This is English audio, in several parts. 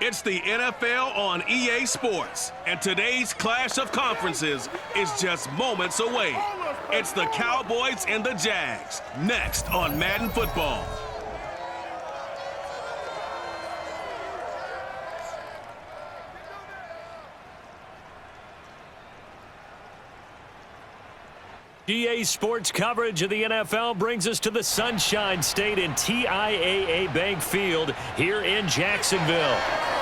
It's the NFL on EA Sports, and today's clash of conferences is just moments away. It's the Cowboys and the Jags, next on Madden Football. EA Sports coverage of the NFL brings us to the Sunshine State in TIAA Bank Field here in Jacksonville.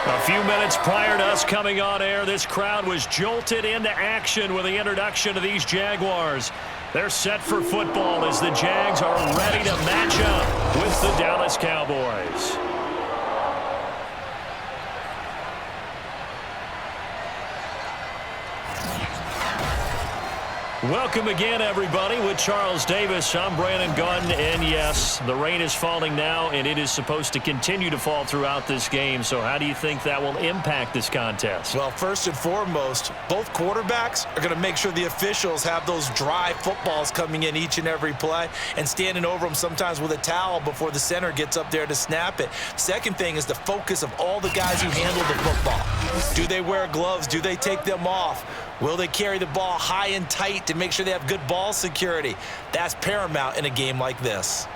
A few minutes prior to us coming on air, this crowd was jolted into action with the introduction of these Jaguars. They're set for football as the Jags are ready to match up with the Dallas Cowboys. Welcome again, everybody. With Charles Davis, I'm Brandon Gaudin, and yes, the rain is falling now, and it is supposed to continue to fall throughout this game. So how do you think that will impact this contest? Well, first and foremost, both quarterbacks are going to make sure the officials have those dry footballs coming in each and every play and standing over them sometimes with a towel before the center gets up there to snap it. Second thing is the focus of all the guys who handle the football. Do they wear gloves? Do they take them off? Will they carry the ball high and tight to make sure they have good ball security? That's paramount in a game like this.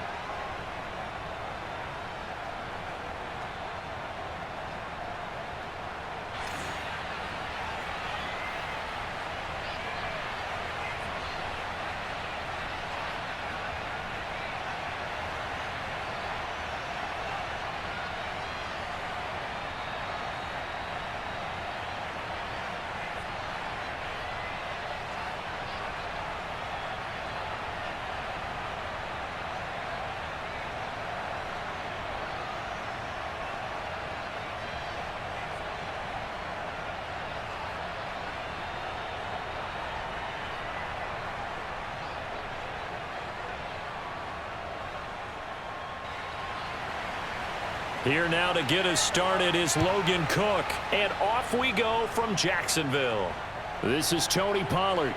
Here now to get us started is Logan Cook. And off we go from Jacksonville. This is Tony Pollard.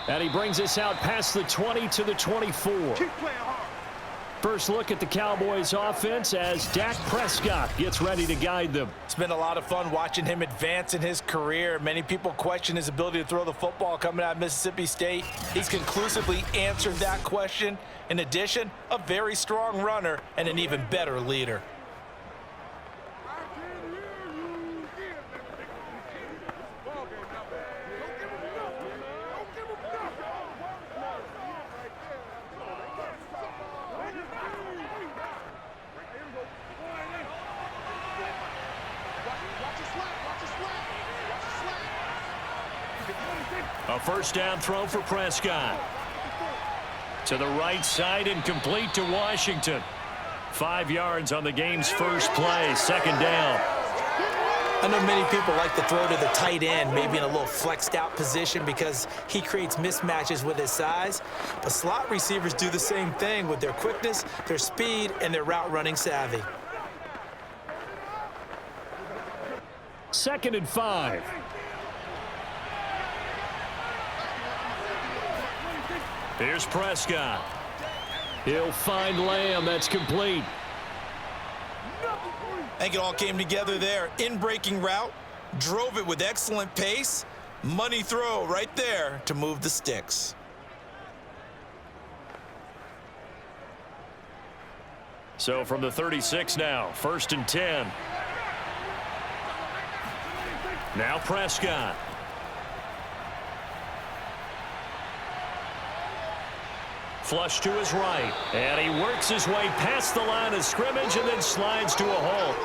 And he brings us out past the 20 to the 24. First look at the Cowboys offense as Dak Prescott gets ready to guide them. It's been a lot of fun watching him advance in his career. Many people question his ability to throw the football coming out of Mississippi State. He's conclusively answered that question. In addition, a very strong runner and an even better leader. A first down throw for Prescott. To the right side and complete to Washington. 5 yards on the game's first play, second down. I know many people like to throw to the tight end, maybe in a little flexed out position because he creates mismatches with his size. But slot receivers do the same thing with their quickness, their speed, and their route running savvy. 2nd and 5. Here's Prescott. He'll find Lamb. That's complete. I think it all came together there. In-breaking route, drove it with excellent pace. Money throw right there to move the sticks. So from the 36 now, 1st and 10. Now Prescott. Flush to his right, and he works his way past the line of scrimmage and then slides to a halt.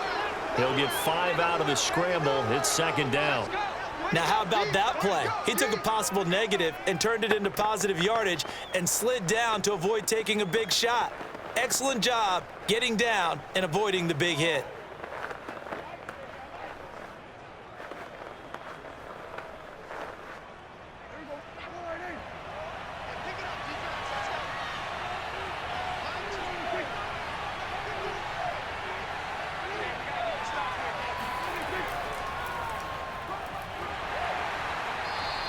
He'll get 5 out of the scramble. It's second down. Now, how about that play? He took a possible negative and turned it into positive yardage and slid down to avoid taking a big shot. Excellent job getting down and avoiding the big hit.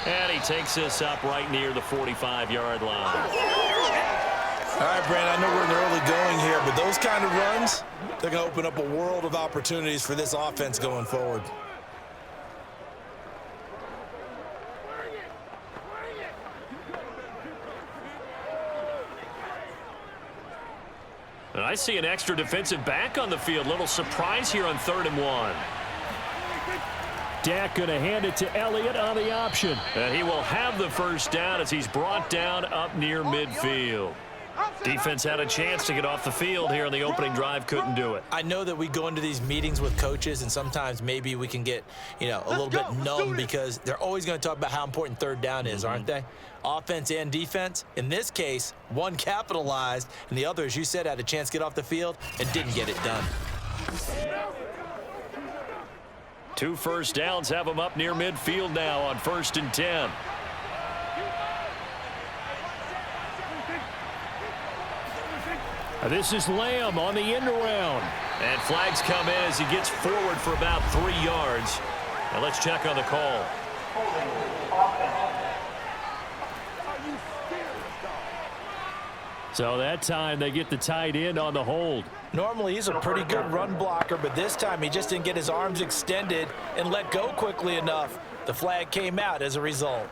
And he takes this up right near the 45-yard line. All right, Brandon, I know we're in the early going here, but those kind of runs, they're going to open up a world of opportunities for this offense going forward. And I see an extra defensive back on the field. Little surprise here on 3rd and 1. Dak going to hand it to Elliott on the option. And he will have the first down as he's brought down up near midfield. Defense had a chance to get off the field here on the opening drive, couldn't do it. I know that we go into these meetings with coaches, and sometimes maybe we can get, a little bit numb because they're always going to talk about how important 3rd down is, aren't they? Offense and defense. In this case, one capitalized, and the other, as you said, had a chance to get off the field and didn't get it done. 2 first downs have them up near midfield now on 1st and 10. This is Lamb on the end around. And flags come in as he gets forward for about 3 yards. Now let's check on the call. So that time they get the tight end on the hold. Normally he's a pretty good run blocker, but this time he just didn't get his arms extended and let go quickly enough. The flag came out as a result.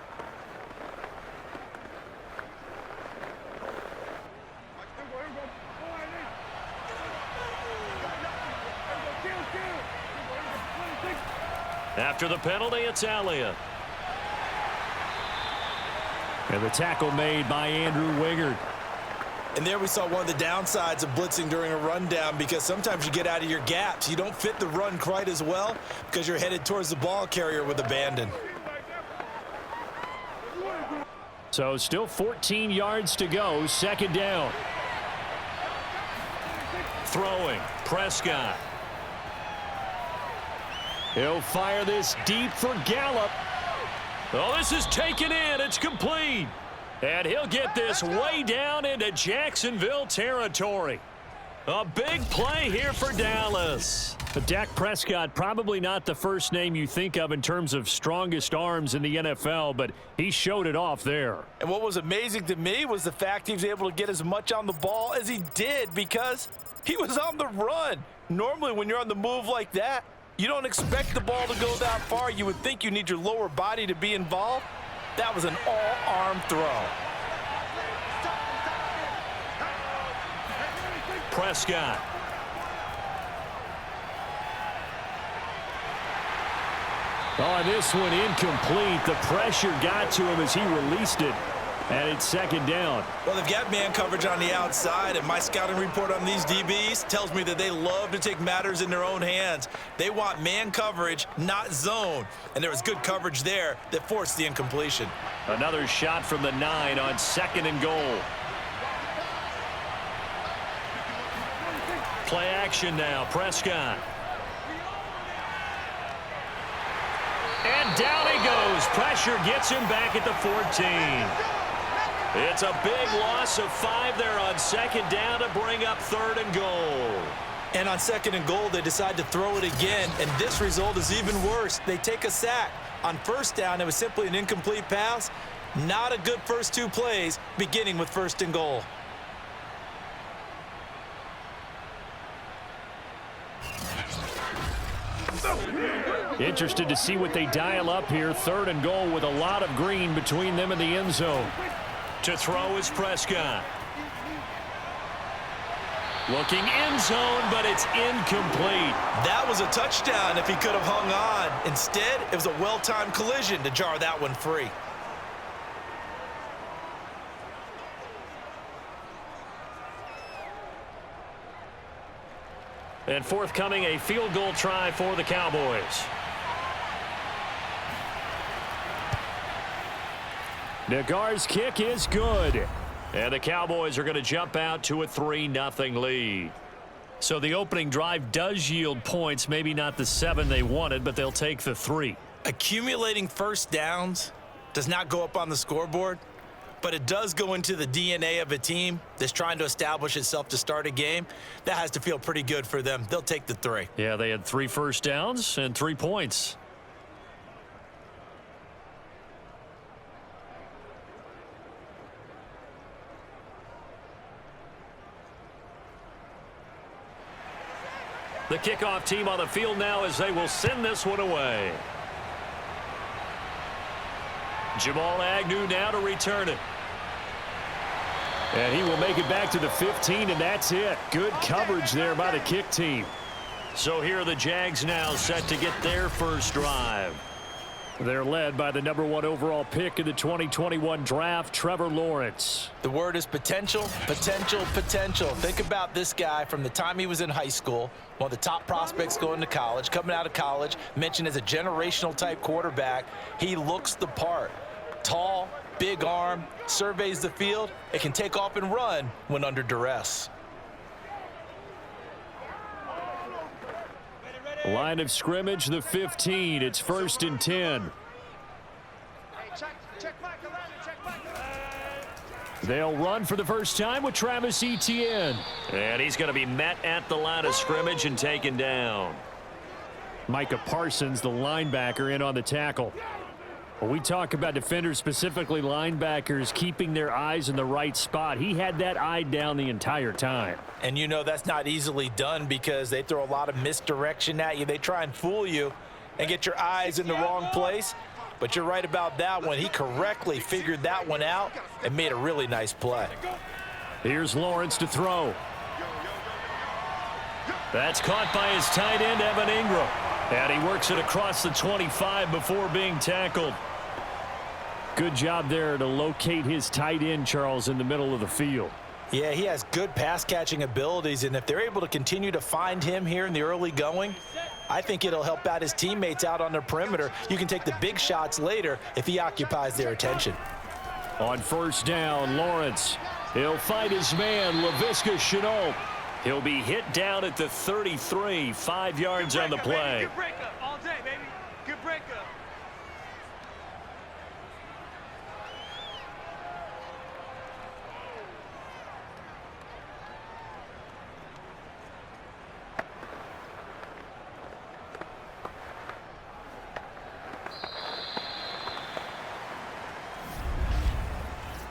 After the penalty, it's Elliott. And the tackle made by Andrew Wingard. And there we saw one of the downsides of blitzing during a rundown, because sometimes you get out of your gaps. You don't fit the run quite as well because you're headed towards the ball carrier with abandon. So still 14 yards to go, 2nd down. Throwing, Prescott. He'll fire this deep for Gallup. Oh, this is taken in. It's complete. And he'll get this way down into Jacksonville territory. A big play here for Dallas. But Dak Prescott, probably not the first name you think of in terms of strongest arms in the NFL, but he showed it off there. And what was amazing to me was the fact he was able to get as much on the ball as he did because he was on the run. Normally when you're on the move like that, you don't expect the ball to go that far. You would think you need your lower body to be involved. That was an all-arm throw. Prescott. Oh, and this one incomplete. The pressure got to him as he released it. And it's 2nd down. Well, they've got man coverage on the outside, and my scouting report on these DBs tells me that they love to take matters in their own hands. They want man coverage, not zone. And there was good coverage there that forced the incompletion. Another shot from the 9 on 2nd and goal. Play action now, Prescott. And down he goes. Pressure gets him back at the 14. It's a big loss of 5 there on 2nd down to bring up 3rd and goal. And on 2nd and goal, they decide to throw it again, and this result is even worse. They take a sack. On 1st down, it was simply an incomplete pass. Not a good first 2 plays, beginning with 1st and goal. Interested to see what they dial up here. 3rd and goal with a lot of green between them and the end zone. To throw is Prescott. Looking end zone, but it's incomplete. That was a touchdown if he could have hung on. Instead, it was a well-timed collision to jar that one free. And forthcoming, a field goal try for the Cowboys. Nagar's kick is good. And the Cowboys are going to jump out to a 3-0 lead. So the opening drive does yield points, maybe not the 7 they wanted, but they'll take the 3. Accumulating first downs does not go up on the scoreboard, but it does go into the DNA of a team that's trying to establish itself to start a game. That has to feel pretty good for them. They'll take the 3. Yeah, they had 3 first downs and 3 points. The kickoff team on the field now as they will send this one away. Jamal Agnew now to return it. And he will make it back to the 15, and that's it. Good coverage there by the kick team. So here are the Jags now set to get their first drive. They're led by the #1 overall pick in the 2021 draft, Trevor Lawrence. The word is potential, potential, potential. Think about this guy from the time he was in high school, one of the top prospects going to college, coming out of college, mentioned as a generational type quarterback. He looks the part. Tall, big arm, surveys the field. It can take off and run when under duress. Line of scrimmage, the 15. It's 1st and 10. They'll run for the first time with Travis Etienne. And he's going to be met at the line of scrimmage and taken down. Micah Parsons, the linebacker, in on the tackle. When we talk about defenders, specifically linebackers, keeping their eyes in the right spot, he had that eye down the entire time. And you know that's not easily done because they throw a lot of misdirection at you. They try and fool you and get your eyes in the wrong place. But you're right about that one. He correctly figured that one out and made a really nice play. Here's Lawrence to throw. That's caught by his tight end, Evan Ingram. And he works it across the 25 before being tackled. Good job there to locate his tight end, Charles, in the middle of the field. Yeah, he has good pass-catching abilities, and if they're able to continue to find him here in the early going, I think it'll help out his teammates out on the perimeter. You can take the big shots later if he occupies their attention. On 1st down, Lawrence. He'll fight his man, Laviska Shenault. He'll be hit down at the 33, 5 yards on the play. Good breakup all day, baby. Good breakup.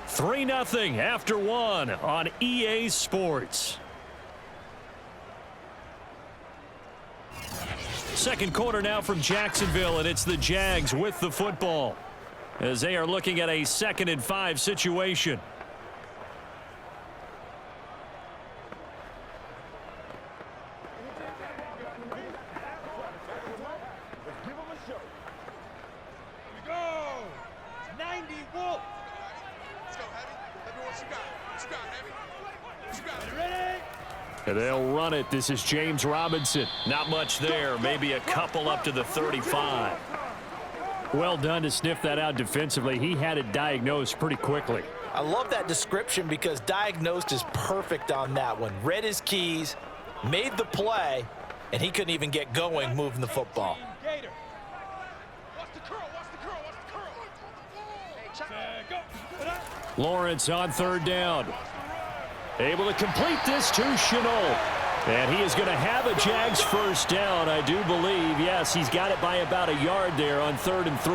Three 3-0 after 1 on EA Sports. Second quarter now from Jacksonville, and it's the Jags with the football as they are looking at a 2nd and 5 situation. And they'll run it. This is James Robinson. Not much there. Maybe a couple up to the 35. Well done to sniff that out defensively. He had it diagnosed pretty quickly. I love that description because diagnosed is perfect on that one. Read his keys, made the play, and he couldn't even get going moving the football. Lawrence on 3rd down. Able to complete this to Shenault. And he is going to have a Jags first down, I do believe. Yes, he's got it by about a yard there on 3rd and 3.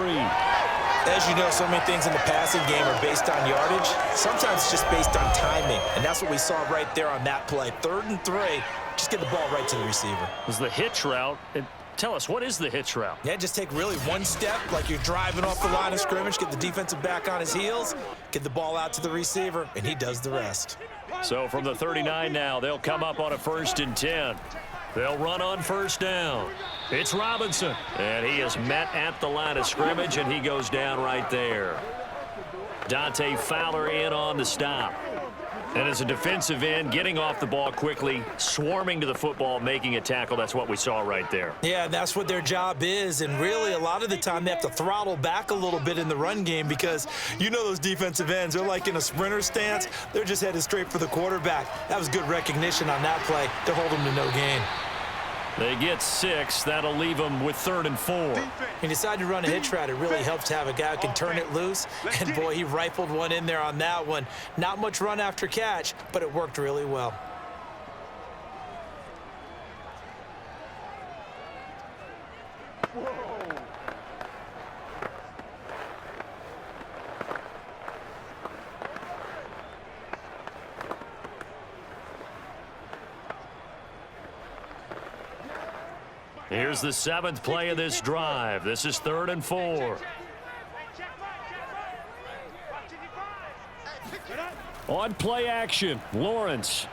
As you know, so many things in the passing game are based on yardage. Sometimes it's just based on timing. And that's what we saw right there on that play. 3rd and 3. Just get the ball right to the receiver. It was the hitch route. Tell us, what is the hitch route? Yeah, just take really one step like you're driving off the line of scrimmage, get the defensive back on his heels, get the ball out to the receiver, and he does the rest. So from the 39 now, they'll come up on a 1st and 10. They'll run on 1st down. It's Robinson. And he is met at the line of scrimmage, and he goes down right there. Dante Fowler in on the stop. And as a defensive end, getting off the ball quickly, swarming to the football, making a tackle, that's what we saw right there. Yeah, that's what their job is, and really a lot of the time they have to throttle back a little bit in the run game because you know those defensive ends, they're like in a sprinter stance. They're just headed straight for the quarterback. That was good recognition on that play to hold them to no gain. They get 6. That'll leave them with 3rd and 4. He decided to run a hitch route. It really helps to have a guy who can turn it loose. And, boy, he rifled one in there on that one. Not much run after catch, but it worked really well. Here's the 7th play of this drive. This is 3rd and 4. On play action, Lawrence.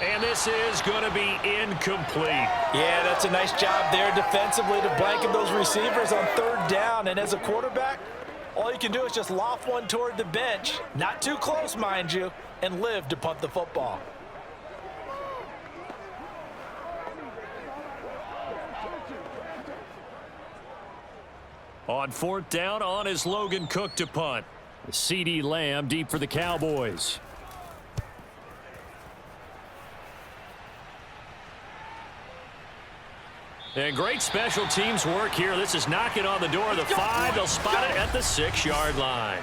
And this is going to be incomplete. Yeah, that's a nice job there defensively to blanket those receivers on 3rd down. And as a quarterback, all you can do is just loft one toward the bench. Not too close, mind you, and live to punt the football. On 4th down, on is Logan Cook to punt. CeeDee Lamb deep for the Cowboys. And great special teams work here. This is knocking on the door of the 5. They'll spot it at the 6-yard line.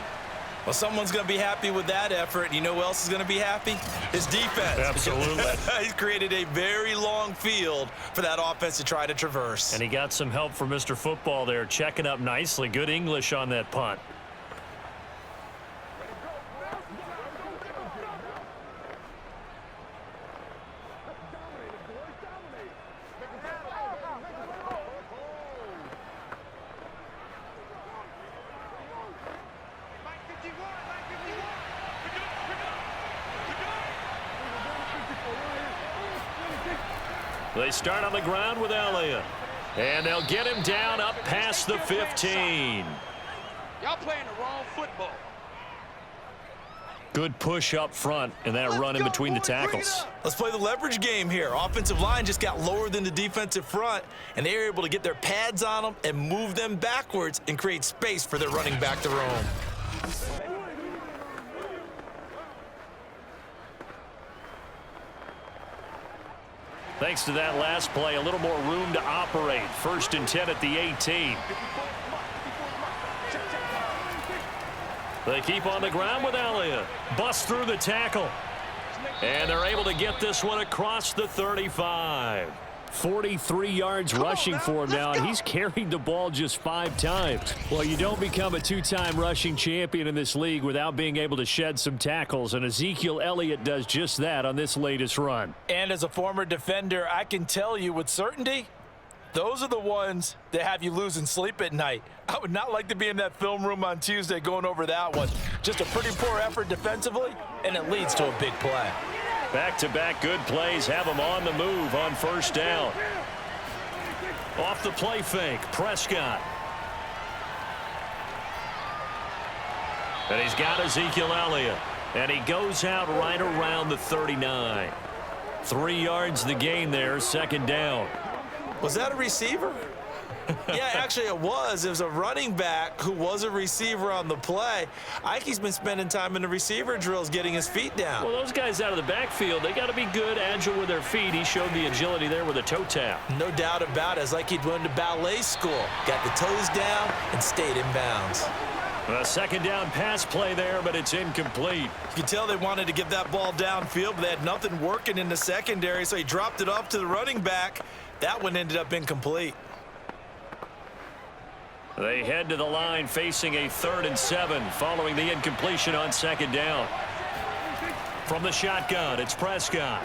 Well, someone's going to be happy with that effort. You know who else is going to be happy? His defense. Absolutely. He's created a very long field for that offense to try to traverse. And he got some help from Mr. Football there, checking up nicely. Good English on that punt. They start on the ground with Elliott. And they'll get him down up past the 15. Y'all playing the wrong football. Good push up front and that run in between the tackles. Let's play the leverage game here. Offensive line just got lower than the defensive front, and they were able to get their pads on them and move them backwards and create space for their running back to roam. Thanks to that last play, a little more room to operate. 1st and 10 at the 18. They keep on the ground with Elliott. Bust through the tackle. And they're able to get this one across the 35. 43 yards rushing for him now, and he's carried the ball just 5 times. Well, you don't become a 2-time rushing champion in this league without being able to shed some tackles, and Ezekiel Elliott does just that on this latest run. And as a former defender, I can tell you with certainty, those are the ones that have you losing sleep at night. I would not like to be in that film room on Tuesday going over that one. Just a pretty poor effort defensively, and it leads to a big play. Back-to-back good plays have him on the move on 1st down. Off the play fake, Prescott. And he's got Ezekiel Elliott. And he goes out right around the 39. 3 yards the gain there, 2nd down. Was that a receiver? Yeah, actually it was. It was a running back who was a receiver on the play. Ike's been spending time in the receiver drills getting his feet down. Well, those guys out of the backfield, they got to be good, agile with their feet. He showed the agility there with a toe tap. No doubt about it. It's like he'd went to ballet school. Got the toes down and stayed in bounds. A 2nd down pass play there, but it's incomplete. You can tell they wanted to get that ball downfield, but they had nothing working in the secondary, so he dropped it off to the running back. That one ended up incomplete. They head to the line facing a 3rd and 7 following the incompletion on 2nd down. From the shotgun, it's Prescott.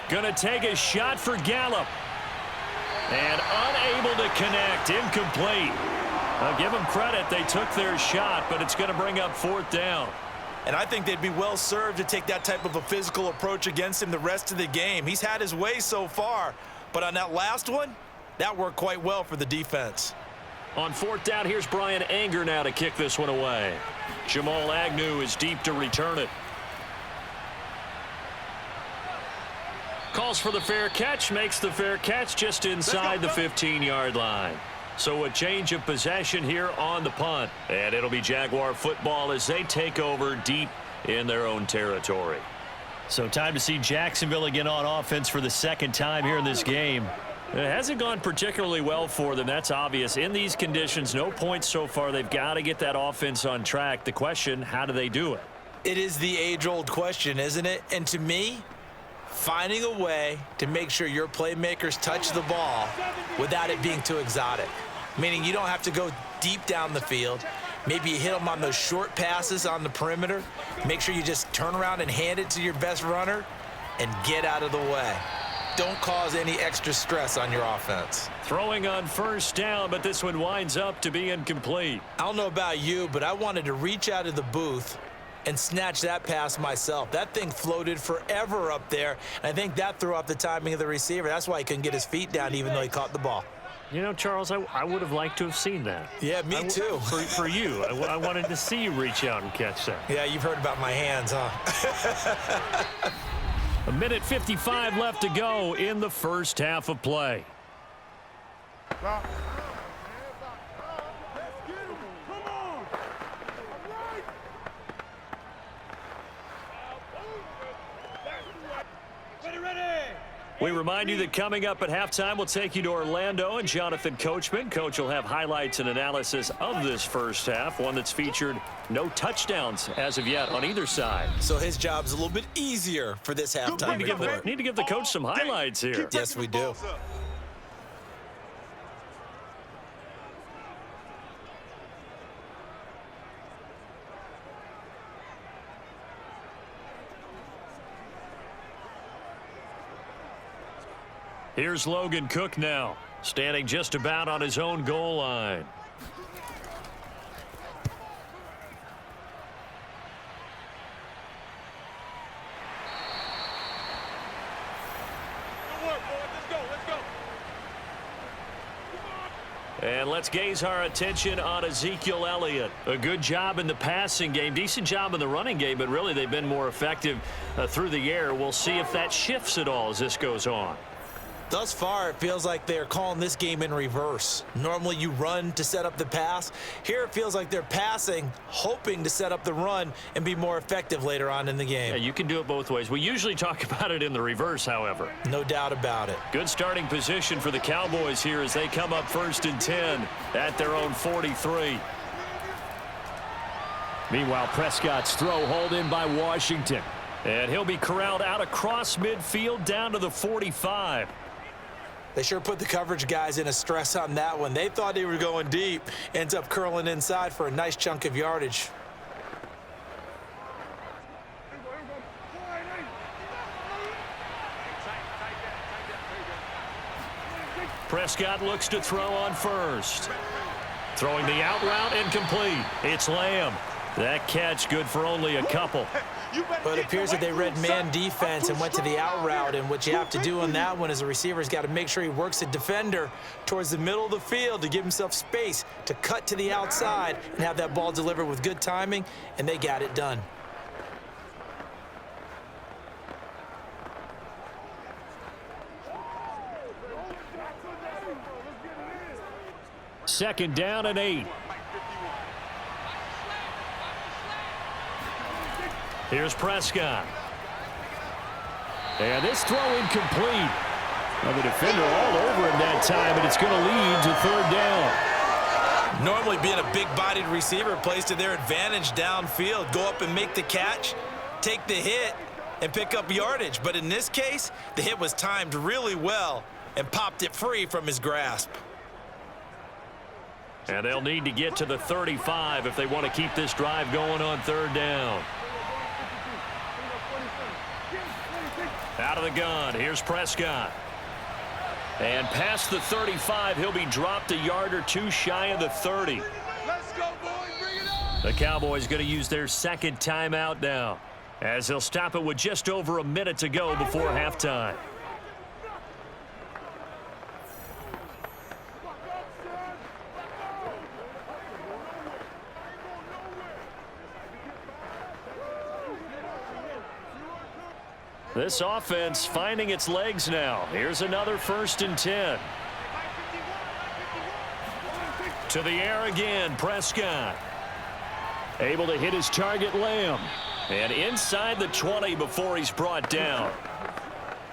Gonna take a shot for Gallup. And unable to connect, incomplete. I'll give them credit, they took their shot, but it's gonna bring up 4th down. And I think they'd be well served to take that type of a physical approach against him the rest of the game. He's had his way so far, but on that last one, that worked quite well for the defense. On 4th down, here's Brian Anger now to kick this one away. Jamal Agnew is deep to return it. Calls for the fair catch, makes the fair catch just inside the 15-yard line. So a change of possession here on the punt. And it'll be Jaguar football as they take over deep in their own territory. So time to see Jacksonville again on offense for the 2nd time here in this game. It hasn't gone particularly well for them, that's obvious. In these conditions, no points so far. They've got to get that offense on track. The question, how do they do it? It is the age-old question, isn't it? And to me, finding a way to make sure your playmakers touch the ball without it being too exotic. Meaning you don't have to go deep down the field. Maybe you hit them on those short passes on the perimeter. Make sure you just turn around and hand it to your best runner and get out of the way. Don't cause any extra stress on your offense. Throwing on first down, but this one winds up to be incomplete. I don't know about you, but I wanted to reach out of the booth and snatch that pass myself. That thing floated forever up there, and I think that threw off the timing of the receiver. That's why he couldn't get his feet down even though he caught the ball. You know, Charles, I would have liked to have seen that. Yeah, me too. For you. I wanted to see you reach out and catch that. Yeah, you've heard about my hands, huh? A minute 55 left to go in the first half of play. We remind you that coming up at halftime, we'll take you to Orlando and Jonathan Coachman. Coach will have highlights and analysis of this first half, one that's featured no touchdowns as of yet on either side. So his job's a little bit easier for this halftime report. Need to give the coach some highlights here. Yes, we do. Here's Logan Cook now, standing just about on his own goal line. And let's gaze our attention on Ezekiel Elliott. A good job in the passing game, decent job in the running game, but really they've been more effective through the air. We'll see if that shifts at all as this goes on. Thus far, it feels like they're calling this game in reverse. Normally, you run to set up the pass. Here, it feels like they're passing, hoping to set up the run and be more effective later on in the game. Yeah, you can do it both ways. We usually talk about it in the reverse, however. No doubt about it. Good starting position for the Cowboys here as they come up 1st and 10 at their own 43. Meanwhile, Prescott's throw hauled in by Washington. And he'll be corralled out across midfield down to the 45. They sure put the coverage guys in a stress on that one. They thought they were going deep. Ends up curling inside for a nice chunk of yardage. Prescott looks to throw on first. Throwing the out route incomplete. It's Lamb. That catch good for only a couple. But it appears that they read man defense and went to the out route, and what you have to do on that one is the receiver's got to make sure he works the defender towards the middle of the field to give himself space to cut to the outside and have that ball delivered with good timing, and they got it done. Second down and 8. Here's Prescott. And this throw incomplete. Well, the defender all over him that time, and it's going to lead to 3rd down. Normally being a big-bodied receiver plays to their advantage downfield. Go up and make the catch, take the hit, and pick up yardage. But in this case, the hit was timed really well and popped it free from his grasp. And they'll need to get to the 35 if they want to keep this drive going on 3rd down. Out of the gun, here's Prescott. And past the 35, he'll be dropped a yard or two shy of the 30. Let's go, boys. Bring it on. The Cowboys going to use their second timeout now, as they'll stop it with just over a minute to go before halftime. This offense finding its legs now. Here's another 1st and 10. To the air again, Prescott. Able to hit his target, Lamb. And inside the 20 before he's brought down.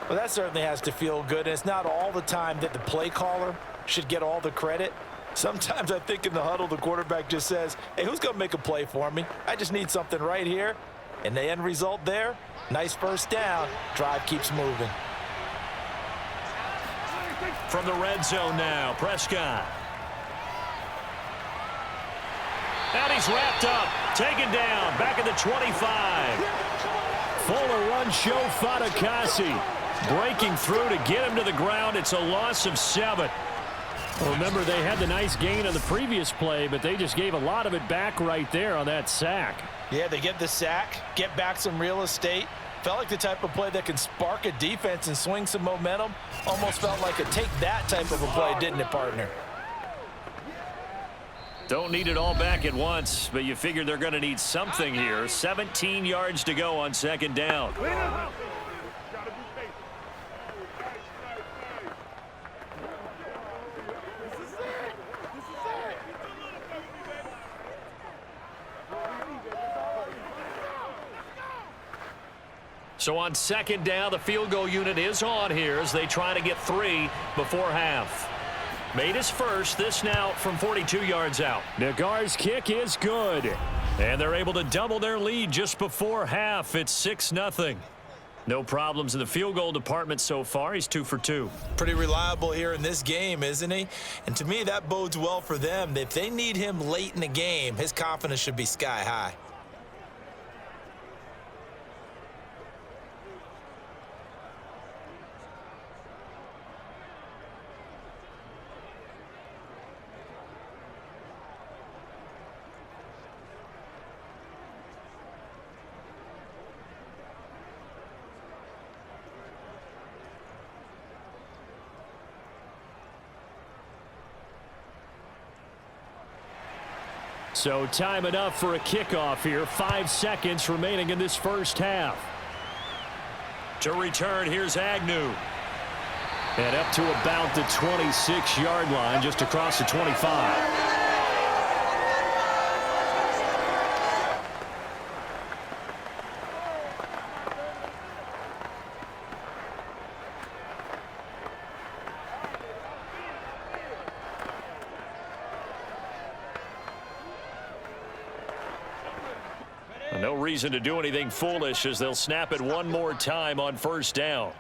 Well, that certainly has to feel good. And it's not all the time that the play caller should get all the credit. Sometimes I think in the huddle, the quarterback just says, hey, who's going to make a play for me? I just need something right here. And the end result there, nice 1st down. Drive keeps moving. From the red zone now, Prescott. And he's wrapped up, taken down, back at the 25. Fuller run show Fatukasi. Breaking through to get him to the ground. It's a loss of 7. Well, remember, they had the nice gain on the previous play, but they just gave a lot of it back right there on that sack. Yeah, they get the sack, get back some real estate. Felt like the type of play that can spark a defense and swing some momentum. Almost felt like a take that type of a play, didn't it, partner? Don't need it all back at once, but you figure they're going to need something here. 17 yards to go on second down. So on second down, the field goal unit is on here as they try to get 3 before half. Made his first, this now from 42 yards out. Nagar's kick is good. And they're able to double their lead just before half. It's 6-0. No problems in the field goal department so far. He's 2 for 2. Pretty reliable here in this game, isn't he? And to me, that bodes well for them. If they need him late in the game, his confidence should be sky high. So time enough for a kickoff here. 5 seconds remaining in this first half. To return, here's Agnew. And up to about the 26-yard line, just across the 25. No reason to do anything foolish as they'll snap it one more time on first down.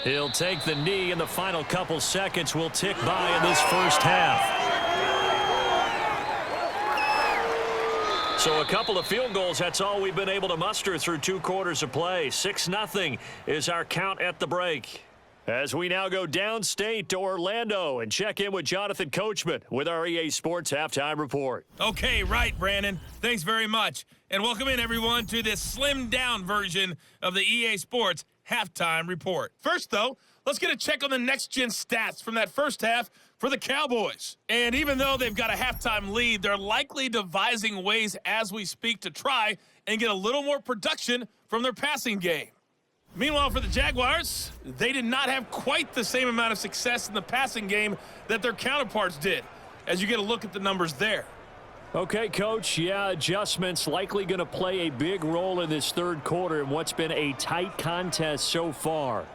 He'll take the knee, and the final couple seconds will tick by in this first half. So a couple of field goals, that's all we've been able to muster through 2 quarters of play. 6-0 is our count at the break. As we now go downstate to Orlando and check in with Jonathan Coachman with our EA Sports Halftime Report. Okay, right, Brandon. Thanks very much. And welcome in, everyone, to this slimmed-down version of the EA Sports Halftime Report. First, though, let's get a check on the next-gen stats from that first half for the Cowboys. And even though they've got a halftime lead, they're likely devising ways as we speak to try and get a little more production from their passing game. Meanwhile, for the Jaguars, they did not have quite the same amount of success in the passing game that their counterparts did, as you get a look at the numbers there. Okay, Coach, yeah, adjustments likely going to play a big role in this third quarter in what's been a tight contest so far.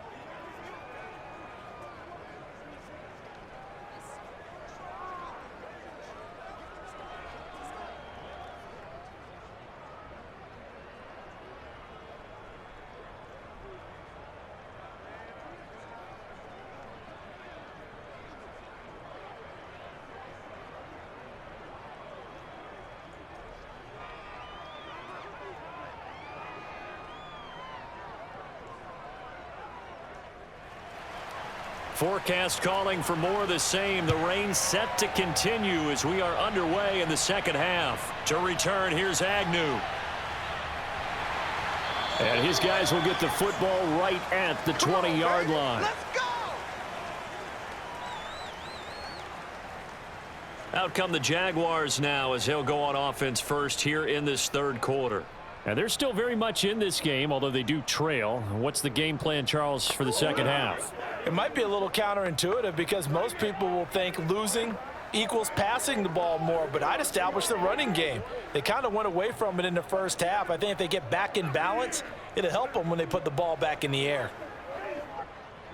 Forecast calling for more of the same. The rain set to continue as we are underway in the second half. To return, here's Agnew. And his guys will get the football right at the 20-yard line. Let's go! Out come the Jaguars now as he'll go on offense first here in this third quarter. And they're still very much in this game, although they do trail. What's the game plan, Charles, for the second half? It might be a little counterintuitive because most people will think losing equals passing the ball more, but I'd establish the running game. They kind of went away from it in the first half. I think if they get back in balance, it'll help them when they put the ball back in the air.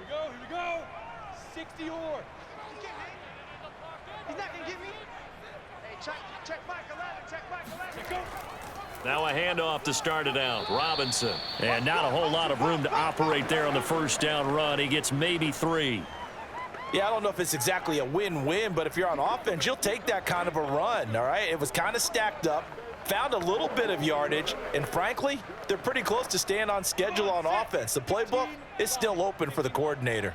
Here we go. 60 or. He's not going to get me. Hey, check Mike 11, check Mike 11. Now a handoff to start it out. Robinson. And not a whole lot of room to operate there on the first down run. He gets maybe 3. Yeah, I don't know if it's exactly a win-win, but if you're on offense, you'll take that kind of a run, all right? It was kind of stacked up, found a little bit of yardage, and frankly, they're pretty close to staying on schedule on offense. The playbook is still open for the coordinator.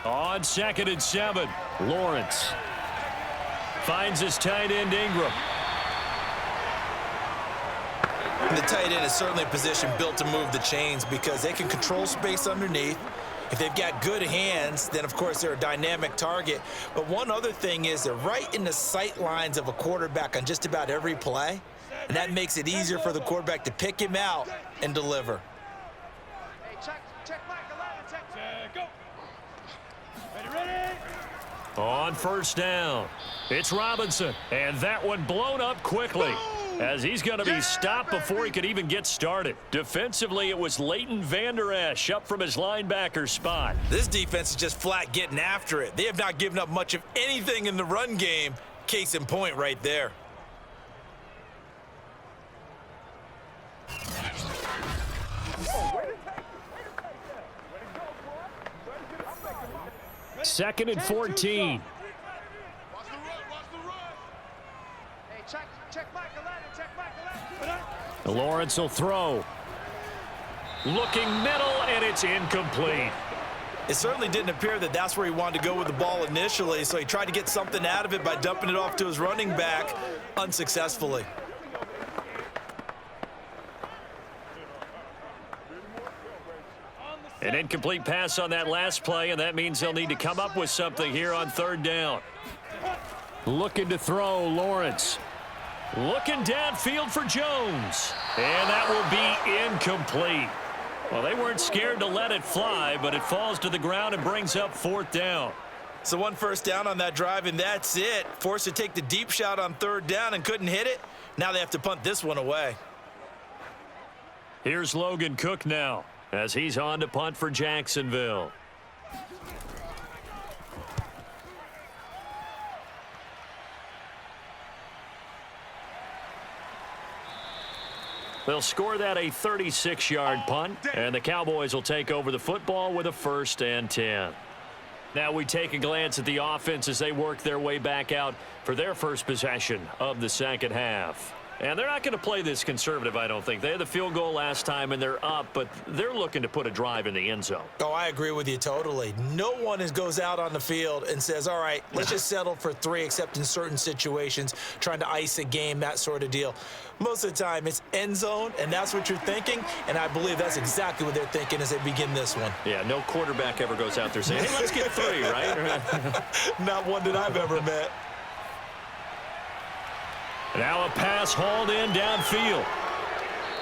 On 2nd and 7, Lawrence finds his tight end Ingram. And the tight end is certainly a position built to move the chains because they can control space underneath. If they've got good hands, then of course they're a dynamic target. But one other thing is they're right in the sight lines of a quarterback on just about every play. And that makes it easier for the quarterback to pick him out and deliver. Hey, check Michael out. Check. Go. Ready. On 1st down, it's Robinson, and that one blown up quickly as he's going to be stopped before he could even get started. Defensively, it was Leighton Vander Esch up from his linebacker spot. This defense is just flat getting after it. They have not given up much of anything in the run game. Case in point right there. Second and 14. Watch the run. Hey, check Michael out. Lawrence will throw. Looking middle, and it's incomplete. It certainly didn't appear that that's where he wanted to go with the ball initially, so he tried to get something out of it by dumping it off to his running back unsuccessfully. An incomplete pass on that last play, and that means they'll need to come up with something here on 3rd down. Looking to throw, Lawrence. Looking downfield for Jones, and that will be incomplete. Well, they weren't scared to let it fly, but it falls to the ground and brings up 4th down. So 1 first down on that drive, and that's it. Forced to take the deep shot on 3rd down and couldn't hit it. Now they have to punt this one away. Here's Logan Cook now as he's on to punt for Jacksonville. They'll score that a 36-yard punt, and the Cowboys will take over the football with a 1st and 10. Now we take a glance at the offense as they work their way back out for their first possession of the 2nd half. And they're not going to play this conservative, I don't think. They had the field goal last time, and they're up, but they're looking to put a drive in the end zone. Oh, I agree with you totally. No one goes out on the field and says, all right, let's just settle for 3, except in certain situations, trying to ice a game, that sort of deal. Most of the time, it's end zone, and that's what you're thinking, and I believe that's exactly what they're thinking as they begin this one. Yeah, no quarterback ever goes out there saying, hey, let's get 3, right? Not one that I've ever met. Now a pass hauled in downfield.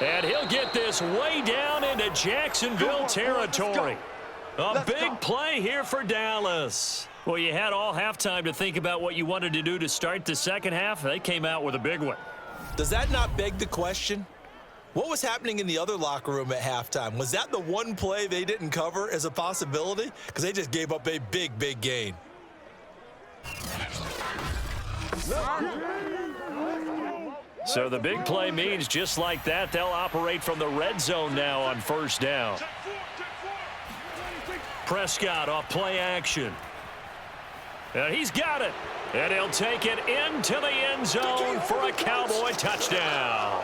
And he'll get this way down into Jacksonville territory. A big play here for Dallas. Well, you had all halftime to think about what you wanted to do to start the 2nd half. They came out with a big one. Does that not beg the question? What was happening in the other locker room at halftime? Was that the one play they didn't cover as a possibility? Because they just gave up a big, big gain. So the big play means just like that, they'll operate from the red zone now on 1st down. Prescott off play action. And he's got it. And he'll take it into the end zone for a Cowboy touchdown.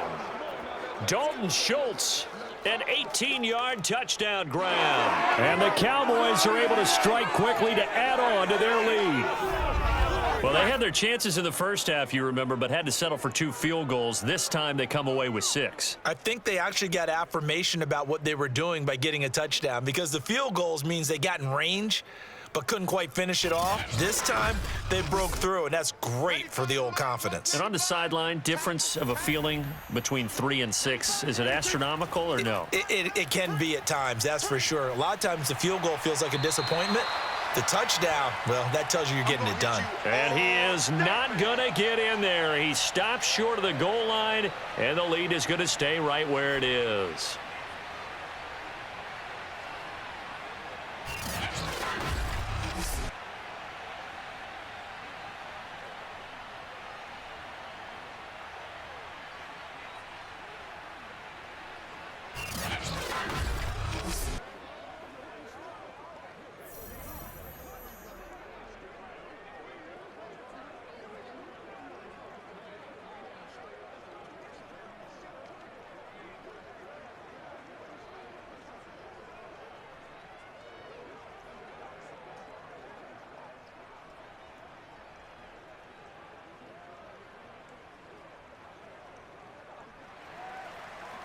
Dalton Schultz, an 18-yard touchdown grab. And the Cowboys are able to strike quickly to add on to their lead. Well, they had their chances in the first half, you remember, but had to settle for 2 field goals. This time they come away with 6. I think they actually got affirmation about what they were doing by getting a touchdown, because the field goals means they got in range but couldn't quite finish it off. This time they broke through, and that's great for the old confidence. And on the sideline, difference of a feeling between 3 and 6, is it astronomical or no? It can be at times, that's for sure. A lot of times the field goal feels like a disappointment. The touchdown, well, that tells you you're getting it done. And he is not going to get in there. He stops short of the goal line, and the lead is going to stay right where it is.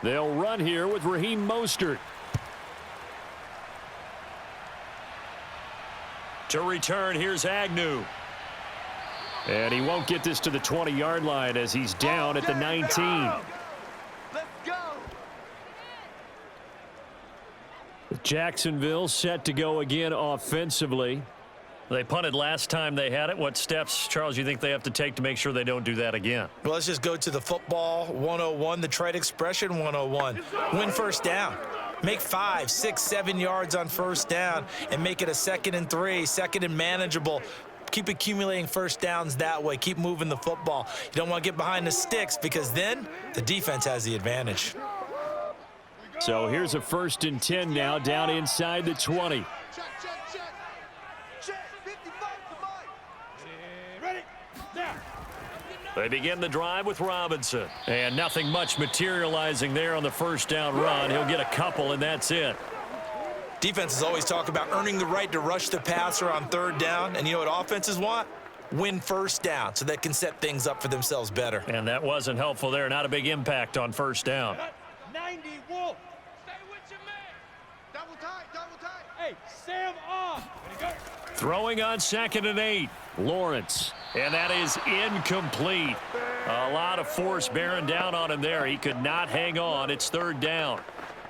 They'll run here with Raheem Mostert. To return, here's Agnew. And he won't get this to the 20-yard line as he's down at the 19. Let's go. Jacksonville set to go again offensively. They punted last time they had it. What steps, Charles, you think they have to take to make sure they don't do that again? Well, let's just go to the football 101, the trade expression 101. Win first down. Make 5, 6, 7 yards on first down and make it a 2nd and 3, 2nd and manageable. Keep accumulating first downs that way. Keep moving the football. You don't want to get behind the sticks because then the defense has the advantage. So here's a 1st and 10 now down inside the 20. Check, check, check. Check. 55 to Mike. Ready? Now. They begin the drive with Robinson. And nothing much materializing there on the first down run. He'll get a couple, and that's it. Defenses always talk about earning the right to rush the passer on 3rd down. And you know what offenses want? Win first down so they can set things up for themselves better. And that wasn't helpful there. Not a big impact on first down. 90 Wolf. Stay with your man. Double tight, double tight. Hey, Sam on. Ready, go. Throwing on 2nd and 8. Lawrence. And that is incomplete. A lot of force bearing down on him there. He could not hang on. It's 3rd down.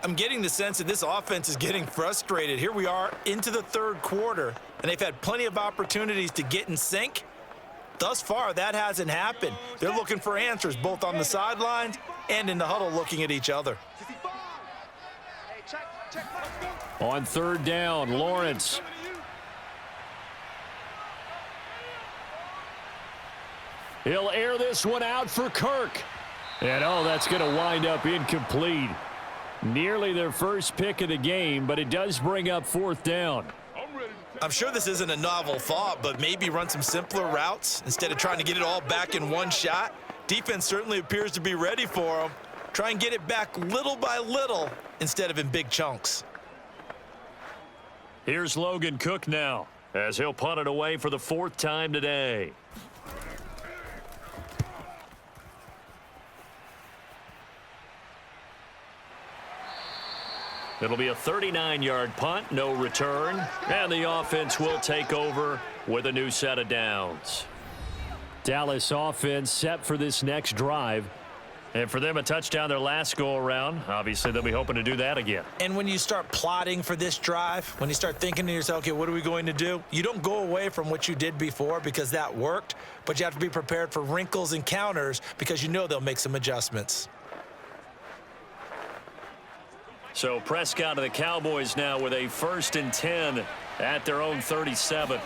I'm getting the sense that this offense is getting frustrated. Here we are into the 3rd quarter, and they've had plenty of opportunities to get in sync. Thus far, that hasn't happened. They're looking for answers both on the sidelines and in the huddle looking at each other. 55. Hey, check, let's go. On 3rd down, Lawrence. He'll air this one out for Kirk. And, oh, that's going to wind up incomplete. Nearly their first pick of the game, but it does bring up 4th down. I'm sure this isn't a novel thought, but maybe run some simpler routes instead of trying to get it all back in one shot. Defense certainly appears to be ready for them. Try and get it back little by little instead of in big chunks. Here's Logan Cook now as he'll punt it away for the 4th time today. It'll be a 39-yard punt, no return, and the offense will take over with a new set of downs. Dallas offense set for this next drive. And for them, a touchdown their last go-around. Obviously, they'll be hoping to do that again. And when you start plotting for this drive, when you start thinking to yourself, okay, what are we going to do? You don't go away from what you did before because that worked, but you have to be prepared for wrinkles and counters because you know they'll make some adjustments. So Prescott of the Cowboys now with a 1st and 10 at their own 37.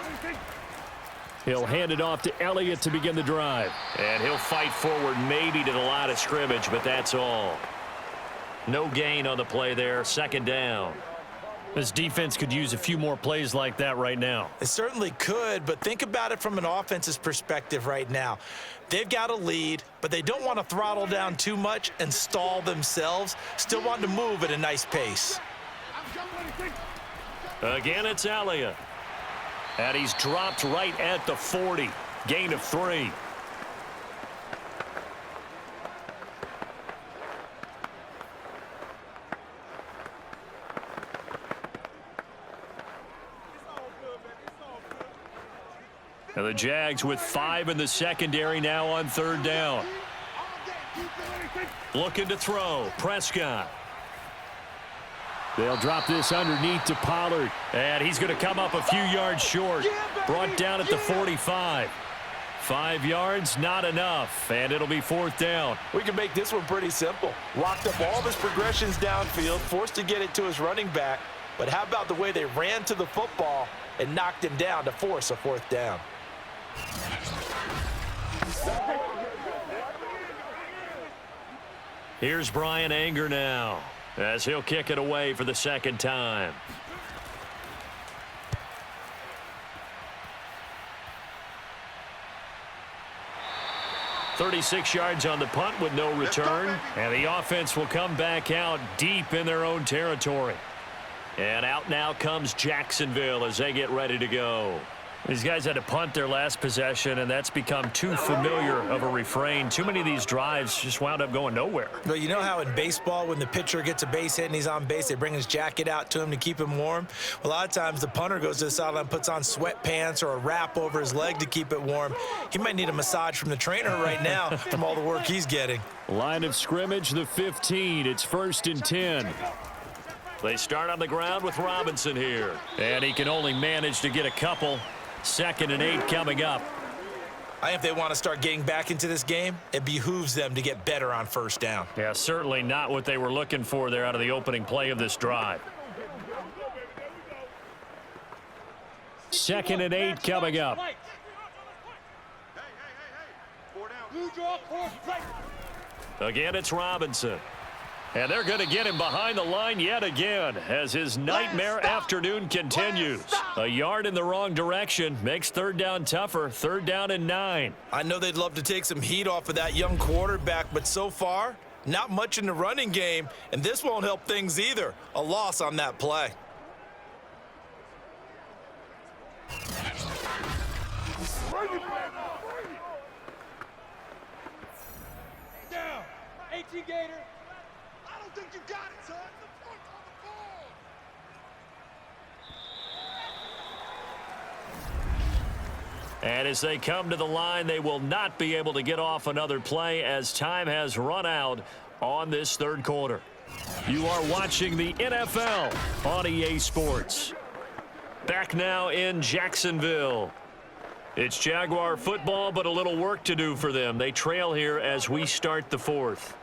He'll hand it off to Elliott to begin the drive. And he'll fight forward maybe to the line of scrimmage, but that's all. No gain on the play there. 2nd down. This defense could use a few more plays like that right now. It certainly could, but think about it from an offense's perspective right now. They've got a lead, but they don't want to throttle down too much and stall themselves. Still want to move at a nice pace. Again, it's Elliott. And he's dropped right at the 40. Gain of 3. And the Jags with 5 in the secondary now on 3rd down. Looking to throw. Prescott. They'll drop this underneath to Pollard. And he's going to come up a few yards short. Brought down at the 45. 5 yards, not enough. And it'll be 4th down. We can make this one pretty simple. Locked up all of his progressions downfield, forced to get it to his running back. But how about the way they ran to the football and knocked him down to force a 4th down? Here's Brian Anger now as he'll kick it away for the 2nd time. "36 yards on the punt with no return, and the offense will come back out deep in their own territory. And out now comes Jacksonville as they get ready to go. These guys had to punt their last possession, and that's become too familiar of a refrain. Too many of these drives just wound up going nowhere. Well, you know how in baseball, when the pitcher gets a base hit and he's on base, they bring his jacket out to him to keep him warm? Well, a lot of times the punter goes to the sideline, puts on sweatpants or a wrap over his leg to keep it warm. He might need a massage from the trainer right now from all the work he's getting. Line of scrimmage, the 15. It's 1st and 10. They start on the ground with Robinson here. And he can only manage to get a couple. 2nd and 8 coming up. I think if they want to start getting back into this game, it behooves them to get better on 1st down. Yeah, certainly not what they were looking for there out of the opening play of this drive. 2nd and 8 coming up. Again, it's Robinson. And they're going to get him behind the line yet again as his nightmare afternoon continues. A yard in the wrong direction makes 3rd down tougher. 3rd down and 9. I know they'd love to take some heat off of that young quarterback, but so far, not much in the running game, and this won't help things either. A loss on that play. Down. 18 Gator. I don't think you got it, son. The point on the ball. And as they come to the line, they will not be able to get off another play as time has run out on this 3rd quarter. You are watching the NFL on EA Sports. Back now in Jacksonville. It's Jaguar football, but a little work to do for them. They trail here as we start the 4th.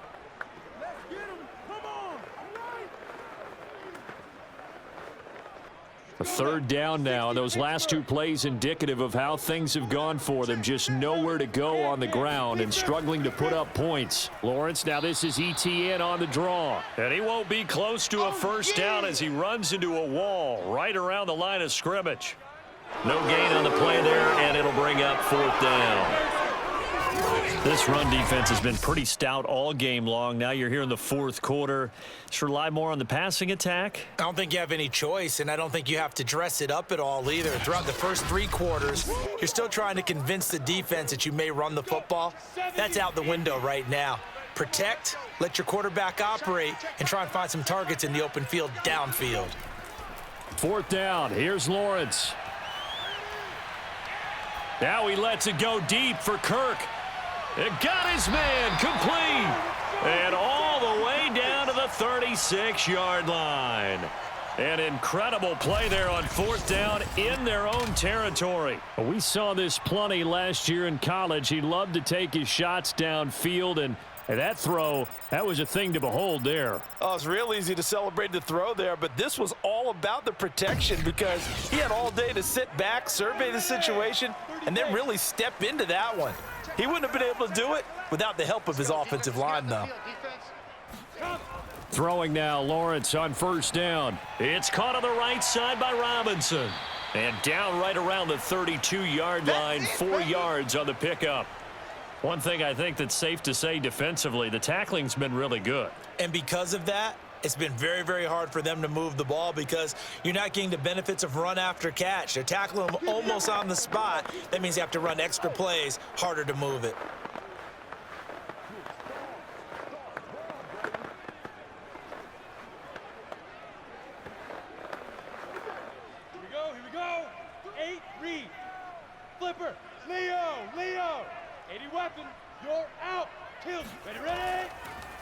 A 3rd down now, and those last 2 plays indicative of how things have gone for them. Just nowhere to go on the ground and struggling to put up points. Lawrence, now this is ETN on the draw. And he won't be close to a 1st down as he runs into a wall right around the line of scrimmage. No gain on the play there, and it'll bring up 4th down. This run defense has been pretty stout all game long. Now you're here in the 4th quarter. Just rely more on the passing attack. I don't think you have any choice, and I don't think you have to dress it up at all either. Throughout the first 3 quarters, you're still trying to convince the defense that you may run the football. That's out the window right now. Protect, let your quarterback operate, and try and find some targets in the open field downfield. 4th down. Here's Lawrence. Now he lets it go deep for Kirk. It got his man complete. And all the way down to the 36-yard line. An incredible play there on 4th down in their own territory. We saw this plenty last year in college. He loved to take his shots downfield, and that throw, that was a thing to behold there. Oh, it's real easy to celebrate the throw there, but this was all about the protection because he had all day to sit back, survey the situation, and then really step into that one. He wouldn't have been able to do it without the help of his offensive line, though. Throwing now, Lawrence on 1st down. It's caught on the right side by Robinson. And down right around the 32-yard line, 4 yards on the pickup. One thing I think that's safe to say defensively, the tackling's been really good. And because of that, it's been very, very hard for them to move the ball because you're not getting the benefits of run after catch. They're tackling them almost on the spot. That means you have to run extra plays, harder to move it. Here we go. 8, read. Flipper, Leo. 80 weapon, you're out. Kills, ready.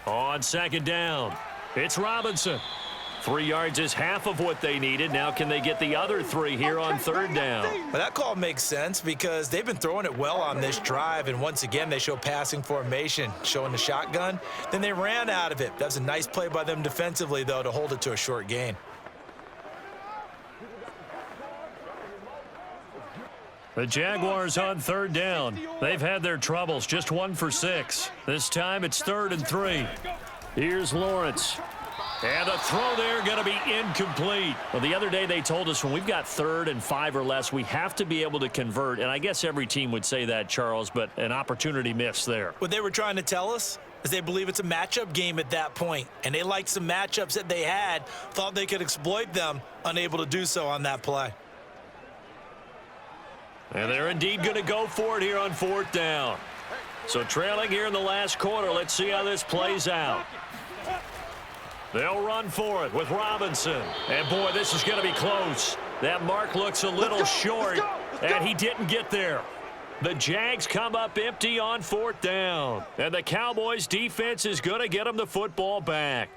On 2nd down, it's Robinson. 3 yards is half of what they needed. Now can they get the other 3 here on 3rd down? Well, that call makes sense because they've been throwing it well on this drive, and once again they show passing formation, showing the shotgun. Then they ran out of it. That was a nice play by them defensively, though, to hold it to a short gain. The Jaguars on 3rd down. They've had their troubles, just 1 for 6. This time it's 3rd and 3. Here's Lawrence. And the throw there going to be incomplete. Well, the other day they told us when we've got 3rd and 5 or less, we have to be able to convert. And I guess every team would say that, Charles, but an opportunity missed there. What they were trying to tell us is they believe it's a matchup game at that point, and they liked some matchups that they had, thought they could exploit them, unable to do so on that play. And they're indeed going to go for it here on 4th down. So trailing here in the last quarter. Let's see how this plays out. They'll run for it with Robinson. And, boy, this is going to be close. That mark looks a little short, and he didn't get there. The Jags come up empty on 4th down. And the Cowboys defense is going to get them the football back.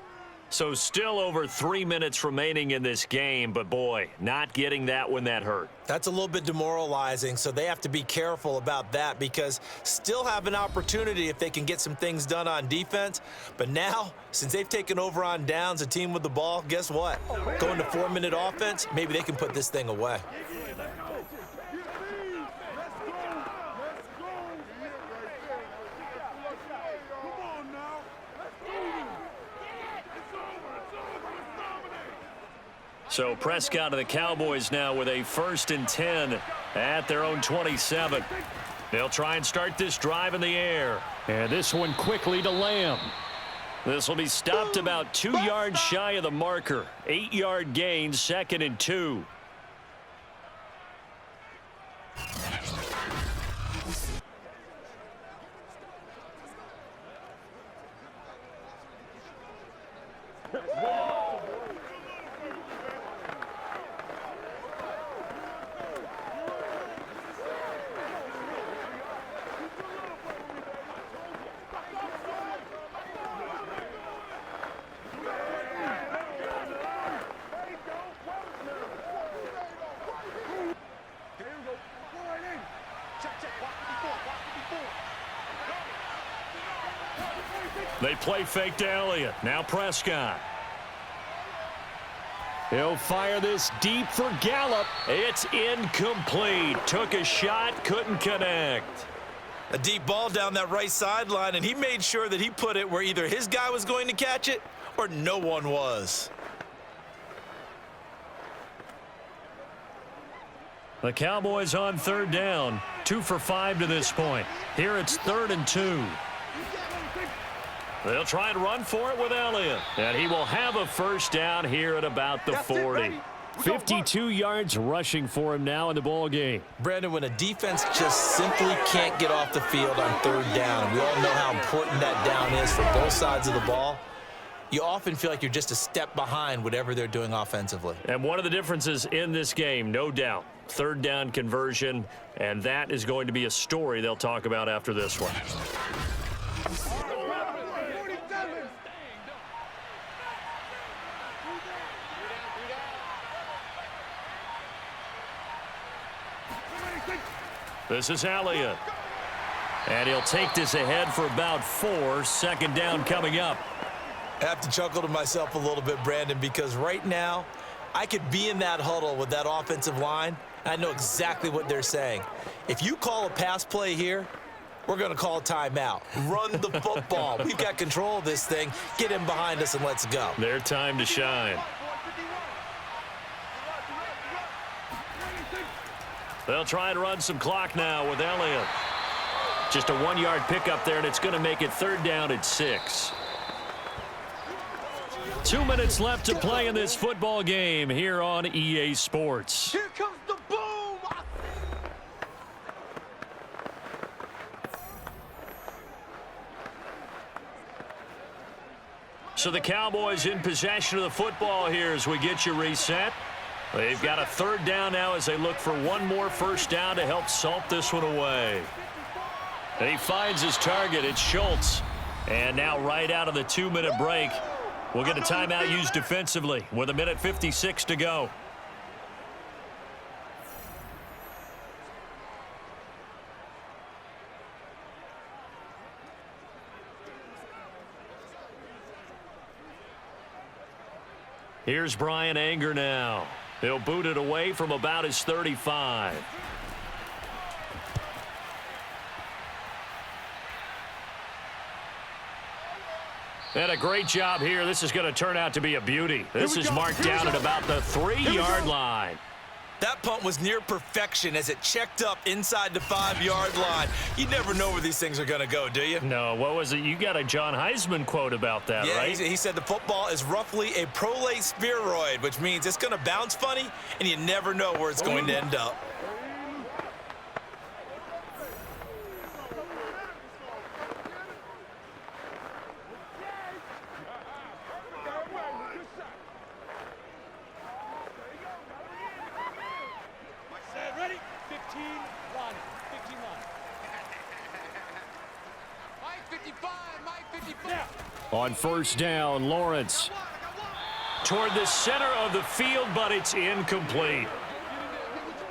So still over 3 minutes remaining in this game, but boy, not getting that when that hurt. That's a little bit demoralizing, so they have to be careful about that because still have an opportunity if they can get some things done on defense. But now, since they've taken over on downs, a team with the ball, guess what? Going to 4-minute offense, maybe they can put this thing away. So Prescott of the Cowboys now with a 1st and 10 at their own 27. They'll try and start this drive in the air. And this one quickly to Lamb. This will be stopped about 2 yards shy of the marker. 8-yard gain, 2nd and 2. They play fake to Elliott. Now Prescott. He'll fire this deep for Gallup. It's incomplete. Took a shot, couldn't connect. A deep ball down that right sideline, and he made sure that he put it where either his guy was going to catch it or no one was. The Cowboys on 3rd down. 2 for 5 to this point. Here it's 3rd and 2. They'll try and run for it with Elliott. And he will have a 1st down here at about the 40. 52 yards rushing for him now in the ball game. Brandon, when a defense just simply can't get off the field on 3rd down, we all know how important that down is for both sides of the ball, you often feel like you're just a step behind whatever they're doing offensively. And one of the differences in this game, no doubt, 3rd down conversion, and that is going to be a story they'll talk about after this one. This is Elliott. And he'll take this ahead for about 4. 2nd down coming up. I have to chuckle to myself a little bit, Brandon, because right now I could be in that huddle with that offensive line. I know exactly what they're saying. If you call a pass play here, we're going to call a timeout. Run the football. We've got control of this thing. Get him behind us and let's go. Their time to shine. They'll try and run some clock now with Elliott. Just a 1-yard pickup there, and it's going to make it 3rd down at 6. 2 minutes left to play in this football game here on EA Sports. Here comes the boom! So the Cowboys in possession of the football here as we get you reset. They've got a 3rd down now as they look for one more 1st down to help salt this one away. And he finds his target. It's Schultz. And now right out of the 2-minute break, we'll get a timeout used defensively with 1:56 to go. Here's Brian Anger now. He'll boot it away from about his 35. And a great job here. This is going to turn out to be a beauty. This is marked down at about the 3-yard line. That punt was near perfection as it checked up inside the 5-yard line. You never know where these things are going to go, do you? No, what was it? You got a John Heisman quote about that, yeah, right? He said the football is roughly a prolate spheroid, which means it's going to bounce funny, and you never know where it's going to end up. On first down, Lawrence toward the center of the field, but it's incomplete.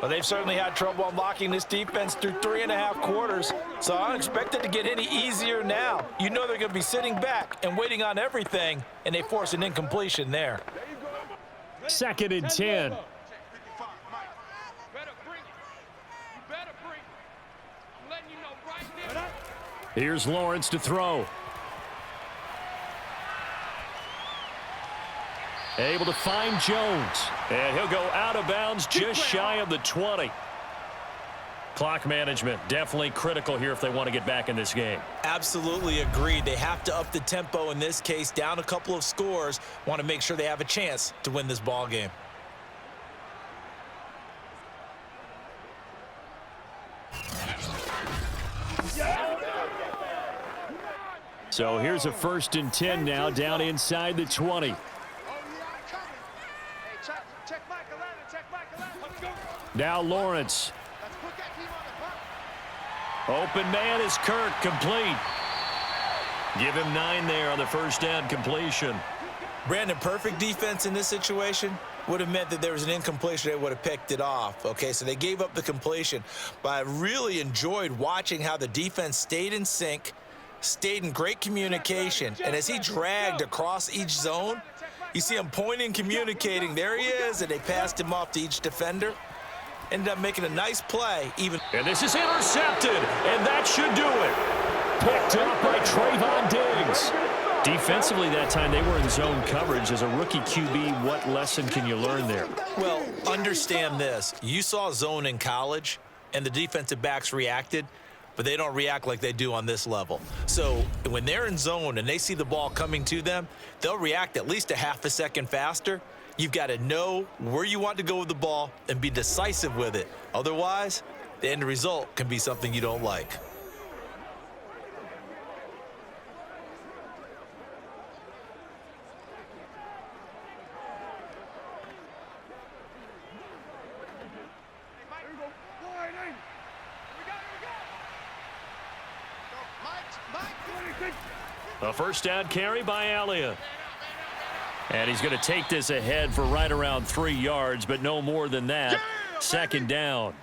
Well, they've certainly had trouble unlocking this defense through 3.5 quarters, so I don't expect it to get any easier now. You know they're going to be sitting back and waiting on everything, and they force an incompletion there. 2nd and 10. Here's Lawrence to throw. Able to find Jones. And he'll go out of bounds just shy of the 20. Clock management definitely critical here if they want to get back in this game. Absolutely agreed. They have to up the tempo in this case, down a couple of scores. Want to make sure they have a chance to win this ball game. So here's a 1st and 10 now, down inside the 20. Now Lawrence. Open man is Kirk, complete. Give him 9 there on the first down completion. Brandon, perfect defense in this situation would have meant that there was an incompletion. They would have picked it off. Okay, so they gave up the completion. But I really enjoyed watching how the defense stayed in sync, stayed in great communication. And as he dragged across each zone, you see him pointing, communicating. There he is, and they passed him off to each defender. Ended up making a nice play. And this is intercepted, and that should do it. Picked up by Trayvon Diggs. Defensively that time, they were in zone coverage. As a rookie QB, what lesson can you learn there? Well, understand this. You saw zone in college, and the defensive backs reacted, but they don't react like they do on this level. So when they're in zone and they see the ball coming to them, they'll react at least a half a second faster. You've got to know where you want to go with the ball and be decisive with it. Otherwise, the end result can be something you don't like. A first down carry by Elliott. And he's going to take this ahead for right around 3 yards, but no more than that. 2nd down.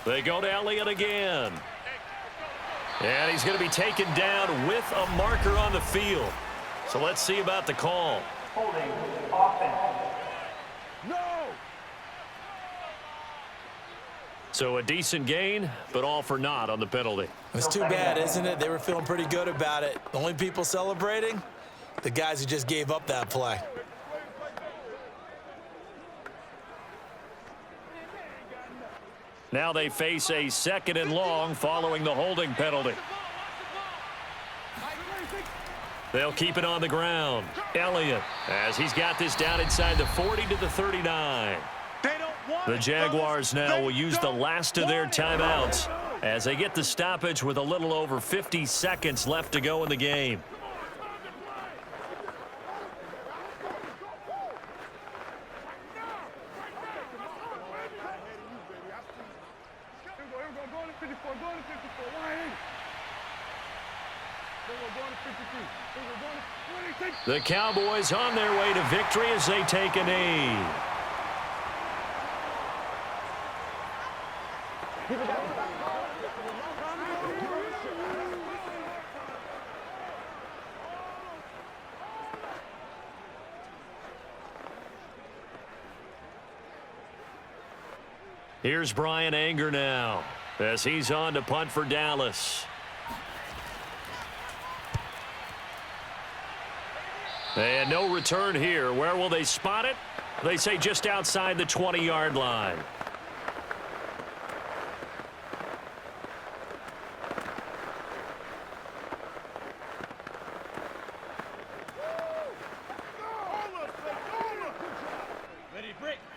They go to Elliott again. And he's going to be taken down with a marker on the field. So let's see about the call. Holding offense. No! So a decent gain, but all for naught on the penalty. It's too bad, isn't it? They were feeling pretty good about it. The only people celebrating, the guys who just gave up that play. Now they face a 2nd and long following the holding penalty. They'll keep it on the ground. Elliott, as he's got this down inside the 40 to the 39. The Jaguars now will use the last of their timeouts as they get the stoppage with a little over 50 seconds left to go in the game. The Cowboys on their way to victory as they take a knee. Here's Brian Anger now as he's on to punt for Dallas. And no return here. Where will they spot it? They say just outside the 20-yard line.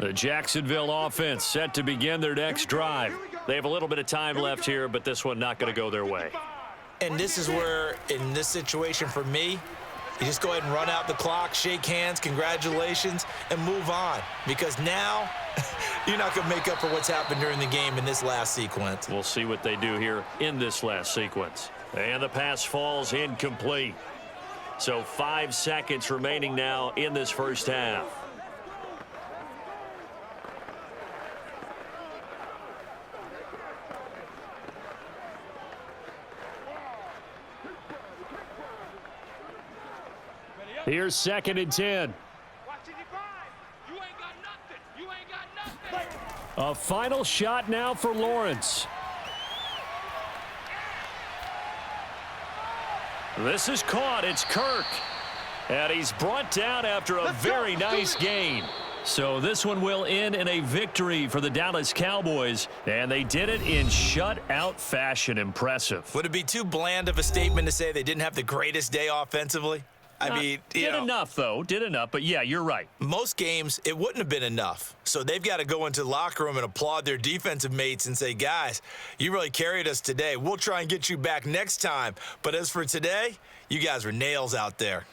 The Jacksonville offense set to begin their next drive. They have a little bit of time left here, but this one not going to go their way. And this is where, in this situation for me, you just go ahead and run out the clock, shake hands, congratulations, and move on. Because now, you're not going to make up for what's happened during the game in this last sequence. We'll see what they do here in this last sequence. And the pass falls incomplete. So 5 seconds remaining now in this first half. Here's 2nd and 10. You ain't got nothing. You ain't got nothing. A final shot now for Lawrence. This is caught. It's Kirk. And he's brought down after a very nice gain. So this one will end in a victory for the Dallas Cowboys. And they did it in shutout fashion. Impressive. Would it be too bland of a statement to say they didn't have the greatest day offensively? I mean, did enough, though. Did enough. But, yeah, you're right. Most games, it wouldn't have been enough. So they've got to go into the locker room and applaud their defensive mates and say, guys, you really carried us today. We'll try and get you back next time. But as for today, you guys were nails out there.